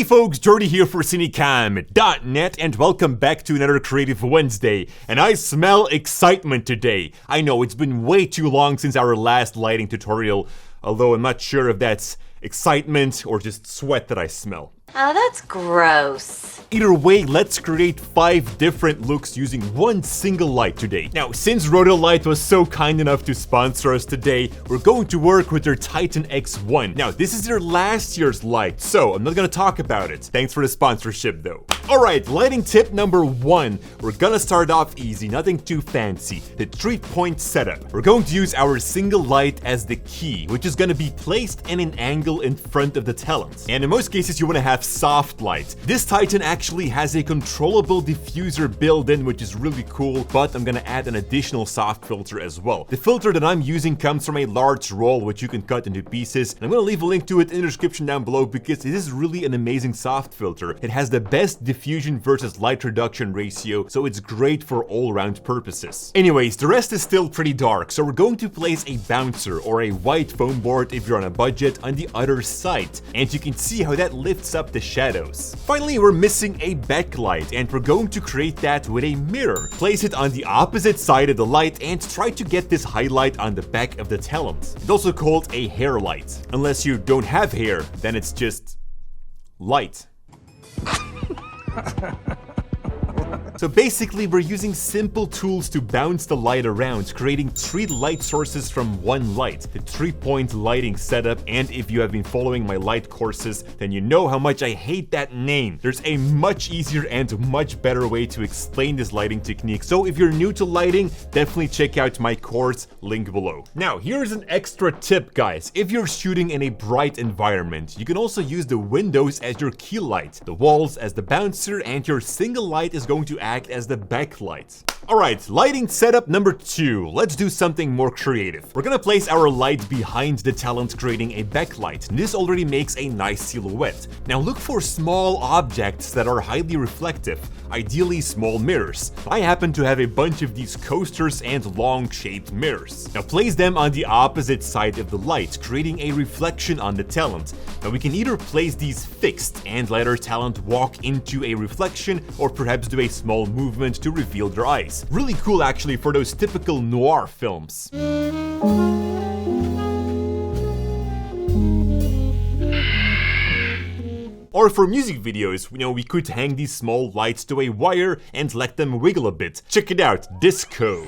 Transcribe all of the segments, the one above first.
Hey folks, Jordy here for Cinecom.net and welcome back to another Creative Wednesday. And I smell excitement today. I know it's been way too long since our last lighting tutorial, although I'm not sure if that's excitement or just sweat that I smell. Oh, that's gross. Either way, let's create 5 different looks using one single light today. Now, since Rotolight was so kind enough to sponsor us today, we're going to work with their Titan X1. Now, this is their last year's light, so I'm not gonna talk about it. Thanks for the sponsorship though. Alright, lighting tip number 1. We're gonna start off easy, nothing too fancy. The 3-point setup. We're going to use our single light as the key, which is gonna be placed in an angle in front of the talent. And in most cases, you wanna have soft light. This Titan actually has a controllable diffuser built in, which is really cool, but I'm gonna add an additional soft filter as well. The filter that I'm using comes from a large roll, which you can cut into pieces, and I'm gonna leave a link to it in the description down below because it is really an amazing soft filter. It has the best diffusion versus light reduction ratio, so it's great for all-around purposes. Anyways, the rest is still pretty dark, so we're going to place a bouncer or a white foam board if you're on a budget on the other side, and you can see how that lifts up the shadows. Finally, we're missing a backlight, and we're going to create that with a mirror. Place it on the opposite side of the light and try to get this highlight on the back of the talent. It's also called a hair light. Unless you don't have hair, then it's just light. So basically, we're using simple tools to bounce the light around, creating 3 light sources from one light, the 3-point lighting setup. And if you have been following my light courses, then you know how much I hate that name. There's a much easier and much better way to explain this lighting technique. So if you're new to lighting, definitely check out my course, link below. Now, here's an extra tip, guys. If you're shooting in a bright environment, you can also use the windows as your key light, the walls as the bouncer, and your single light is going to act as the backlight. Alright, lighting setup number 2. Let's do something more creative. We're gonna place our light behind the talent, creating a backlight. This already makes a nice silhouette. Now look for small objects that are highly reflective, ideally small mirrors. I happen to have a bunch of these coasters and long-shaped mirrors. Now place them on the opposite side of the light, creating a reflection on the talent. Now we can either place these fixed and let our talent walk into a reflection, or perhaps do a small movement to reveal their eyes. Really cool actually for those typical noir films. Or for music videos, we could hang these small lights to a wire and let them wiggle a bit. Check it out, disco.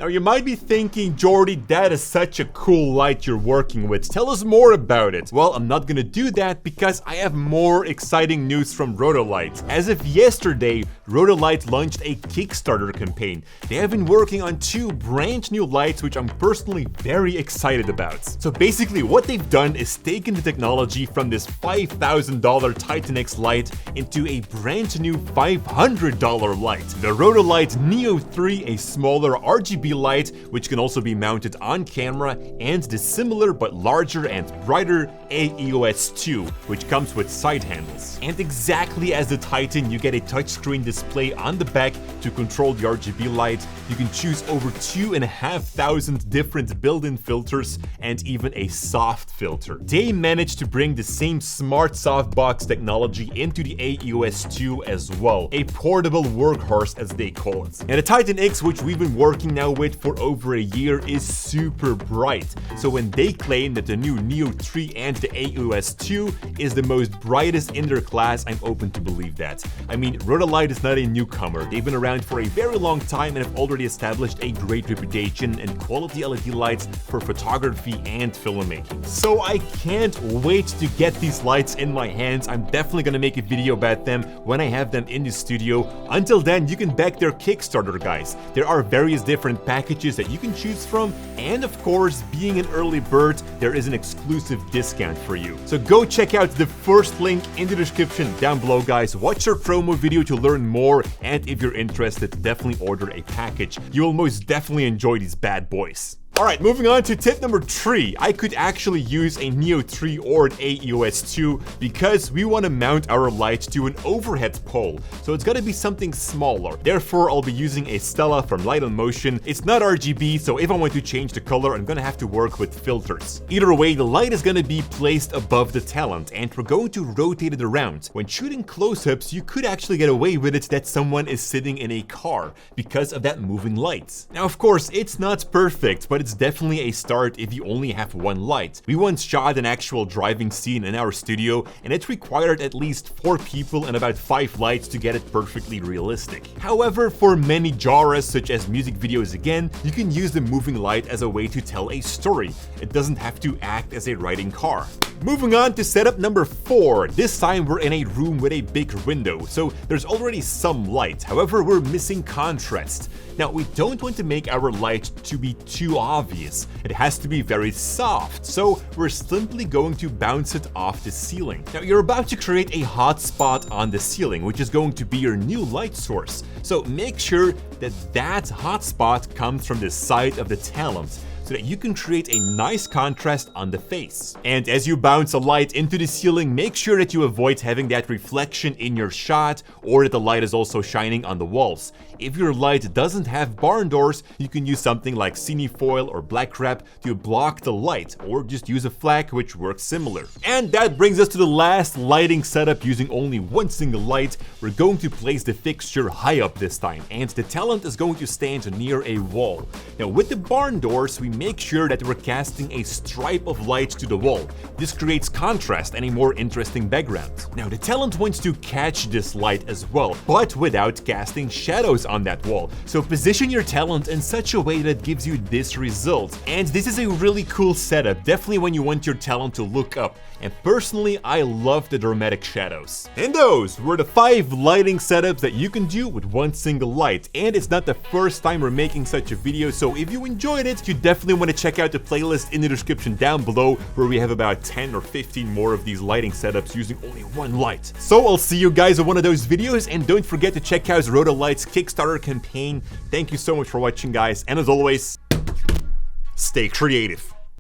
Now you might be thinking, Jordy, that is such a cool light you're working with. Tell us more about it. Well, I'm not gonna do that because I have more exciting news from Rotolight. As of yesterday, Rotolight launched a Kickstarter campaign. They have been working on 2 brand new lights, which I'm personally very excited about. So basically what they've done is taken the technology from this $5,000 Titan X light into a brand new $500 light. The Rotolight Neo 3, a smaller RGB light, which can also be mounted on camera, and the similar but larger and brighter AEOS 2, which comes with side handles. And exactly as the Titan, you get a touchscreen display on the back to control the RGB light. You can choose over 2,500 different built-in filters and even a soft filter. They managed to bring the same smart softbox technology into the AEOS 2 as well, a portable workhorse as they call it. And the Titan X, which we've been working now with for over a year, is super bright. So when they claim that the new Neo 3 and the AEOS 2 is the most brightest in their class, I'm open to believe that. I mean, Rotolight is not a newcomer. They've been around for a very long time and have already established a great reputation and quality LED lights for photography and filmmaking. So I can't wait to get these lights in my hands. I'm definitely gonna make a video about them when I have them in the studio. Until then, you can back their Kickstarter, guys. There are various different packages that you can choose from, and of course, being an early bird, there is an exclusive discount for you. So go check out the first link in the description down below, guys. Watch our promo video to learn more, and if you're interested, definitely order a package. You will most definitely enjoy these bad boys. Alright, moving on to tip number 3. I could actually use a Neo 3 or an AEOS 2 because we want to mount our light to an overhead pole, so it's gotta be something smaller. Therefore, I'll be using a Stella from Light on Motion. It's not RGB, so if I want to change the color, I'm gonna have to work with filters. Either way, the light is gonna be placed above the talent, and we're going to rotate it around. When shooting close-ups, you could actually get away with it that someone is sitting in a car because of that moving light. Now, of course, it's not perfect, but it's definitely a start if you only have one light. We once shot an actual driving scene in our studio, and it required at least 4 people and about 5 lights to get it perfectly realistic. However, for many genres, such as music videos again, you can use the moving light as a way to tell a story. It doesn't have to act as a riding car. Moving on to setup number 4. This time we're in a room with a big window, so there's already some light. However, we're missing contrast. Now, we don't want to make our light to be too obvious. It has to be very soft, so we're simply going to bounce it off the ceiling. Now, you're about to create a hot spot on the ceiling, which is going to be your new light source. So make sure that that hot spot comes from the side of the talent, so that you can create a nice contrast on the face. And as you bounce a light into the ceiling, make sure that you avoid having that reflection in your shot, or that the light is also shining on the walls. If your light doesn't have barn doors, you can use something like cinefoil or black wrap to block the light, or just use a flag, which works similar. And that brings us to the last lighting setup using only one single light. We're going to place the fixture high up this time, and the talent is going to stand near a wall. Now, with the barn doors, we make sure that we're casting a stripe of light to the wall. This creates contrast and a more interesting background. Now, the talent wants to catch this light as well, but without casting shadows on that wall. So position your talent in such a way that gives you this result. And this is a really cool setup, definitely when you want your talent to look up. And personally, I love the dramatic shadows. And those were the 5 lighting setups that you can do with one single light. And it's not the first time we're making such a video, so if you enjoyed it, you definitely want to check out the playlist in the description down below, where we have about 10 or 15 more of these lighting setups using only one light. So I'll see you guys in one of those videos, and don't forget to check out Rotolight's Kickstarter campaign. Thank you so much for watching, guys, and as always, stay creative.